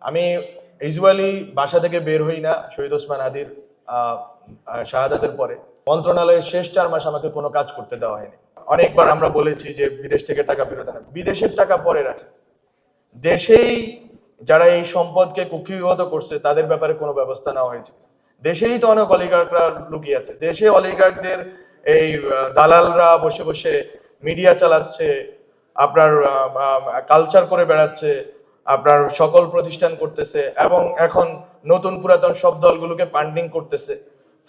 আমি ইউজুয়ালি বাসা থেকে বের হই না শহীদ ওসমান হাদির শাহাদাতের পরে। মন্ত্রণালয়ের শেষ 4 মাস আমাকে কোনো কাজ করতে দেওয়া হয়নি। অনেকবার আমরা বলেছি যে বিদেশ থেকে টাকা ফেরত আনা, বিদেশের টাকা পরে রাখে, দেশেই যারা এই সম্পদকে কুক্ষিগত করছে তাদের ব্যাপারে কোনো ব্যবস্থা নেওয়া হয়েছে। দেশেই তো অনেক অলিগার্করা লুকিয়ে আছে, দেশে অলিগার্কদের এই দালালরা বসে বসে মিডিয়া চালাচ্ছে, আপনার কালচার করে বেড়াচ্ছে, আপনার সকল প্রতিষ্ঠান করতেছে এবং এখন নতুন পুরাতন সব দলগুলোকে ফান্ডিং করতেছে।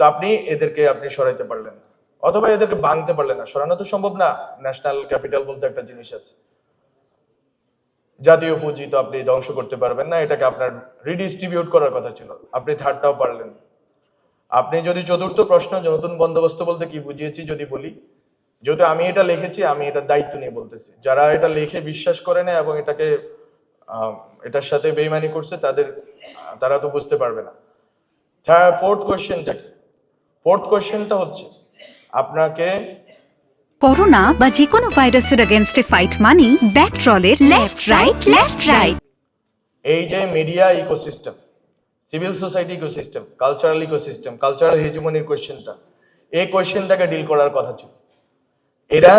তো আপনি এদেরকে সরাইতে পারলেন না, অথবা এদেরকে ভাঙতে পারলেন না। সরানো তো সম্ভব না, ন্যাশনাল ক্যাপিটাল বলতে একটা জিনিস আছে, জাতীয় পুঁজি তো আপনি ধ্বংস করতে পারবেন না, এটাকে আপনার রিডিস্ট্রিবিউট করার কথা ছিল, আপনি থার্ডটাও পারলেন। আপনি যদি চতুর্থ প্রশ্ন নতুন বন্দোবস্ত বলতে কি বুঝিয়েছি যদি বলি, যেহেতু আমি এটা লিখেছি আমি এটার দায়িত্ব নিয়ে বলতেছি। যারা এটা লিখে বিশ্বাস করে না এবং এটার সাথে বেইমানি করছে তারা তো বুঝতে পারবে না। ফোর্থ কোয়েশ্চেনটা হচ্ছে আপনাকে করোনা বা যে কোনো ভাইরাসের এগেইনস্টে ফাইট মানি ব্যাকট্রলের লেফট রাইট। এই যে media ecosystem, civil society ecosystem, cultural হেজমনির কোয়েশ্চেনটা, এই কোয়েশ্চেনটাকে ডিল করার কথা ছিল। এরা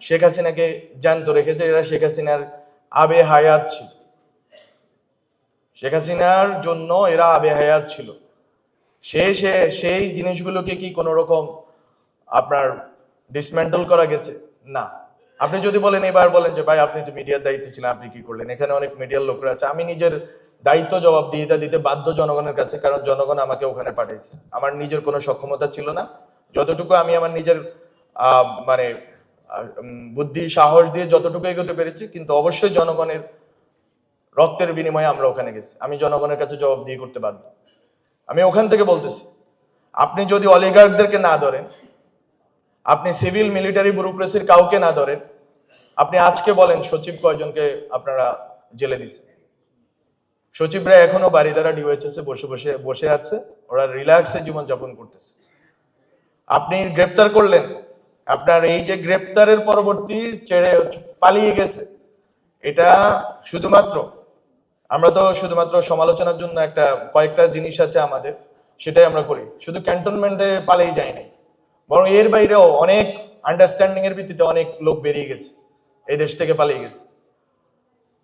শেখ হাসিনাকে জ্যান্ত রেখেছে, এরা শেখ হাসিনার আবে হায়াত ছিল, শেখ হাসিনার জন্য এরা আবে হায়াত ছিল। সেই জিনিসগুলোকে কি কোনো রকম আপনার ডিসমেন্টল করা গেছে? না। আপনি যদি বলেন এবার বলেন যে ভাই আপনি তো মিডিয়ার দায়িত্ব ছিলেন, আপনি কি করলেন? এখানে অনেক মিডিয়ার লোকরা আছে, আমি নিজের দায়িত্ব জবাবদিহিতা দিতে বাধ্য জনগণের কাছে, কারণ জনগণ আমাকে ওখানে পাঠিয়েছে। আমার নিজের কোনো সক্ষমতা ছিল না, যতটুকু আমি আমার নিজের বুদ্ধি সাহস দিয়ে যতটুকু এগোতে পেরেছি, কিন্তু অবশ্যই জনগণের রক্তের বিনিময়ে আমরা ওখানে গেছি, আমি জনগণের কাছে জবাবদিহি করতে বাধ্য। আমি ওখান থেকে বলতেছি, আপনি যদি অলিগার্কদেরকে না ধরেন, আপনি সিভিল মিলিটারি ব্যুরোক্রেসির কাউকে না ধরেন, আপনি আজকে বলেন সচিব কয়জনকে আপনারা জেলে দিচ্ছেন? সচিবরা এখনো বাড়ি দ্বারা ডিওএইচএস বসে আছে, ওরা রিল্যাক্সে জীবনযাপন করতেছে। আপনি গ্রেপ্তার করলেন, আপনার এই যে গ্রেপ্তারের পরবর্তী ছেড়ে পালিয়ে গেছে, এটা আমরা তো শুধুমাত্র সমালোচনার জন্য কয়েকটা জিনিস আছে আমাদের, সেটাই আমরা করি। শুধু ক্যান্টনমেন্টে পালিয়ে যায় নাই, বরং এর বাইরেও অনেক আন্ডারস্ট্যান্ডিং এর ভিত্তিতে অনেক লোক বেরিয়ে গেছে, এই দেশ থেকে পালিয়ে গেছে।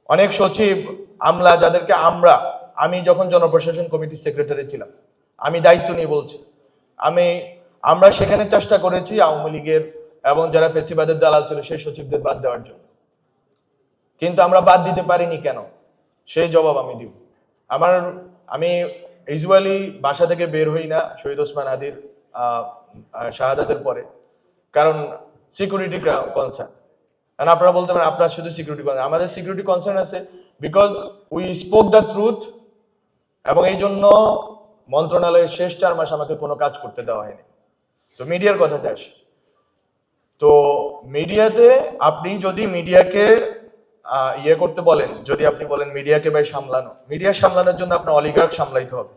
অনেক সচিব আমলা যাদেরকে আমি যখন জনপ্রশাসন কমিটির সেক্রেটারি ছিলাম, আমি দায়িত্ব নিয়ে বলছি, আমরা সেখানে চেষ্টা করেছি আওয়ামী লীগের এবং যারা ফেসিবাদের দালাল ছিল সেই সচিবদের বাদ দেওয়ার জন্য, কিন্তু আমরা বাদ দিতে পারিনি কেন, সেই জবাব আমি দিব। আমি ইউজুয়ালি বাসা থেকে বের হই না শহীদ ওসমান হাদির শাহাদাতের পরে, কারণ সিকিউরিটি কনসার্ন। কারণ আপনারা বলতে পারেন আপনার শুধু সিকিউরিটি কনসার্ন, আমাদের সিকিউরিটি কনসার্ন আছে, because we spoke the truth, এবং এই জন্য মন্ত্রণালয়ের শেষ 4 মাস আমাকে কোনো কাজ করতে দেওয়া হয়নি। তো মিডিয়ার কথাতে আসে, তো মিডিয়াতে আপনি যদি মিডিয়াকে করতে বলেন, যদি আপনি বলেন মিডিয়াকে ভাই মিডিয়া সামলানোর জন্য আপনার অলিগার্ক সামলাইতে হবে।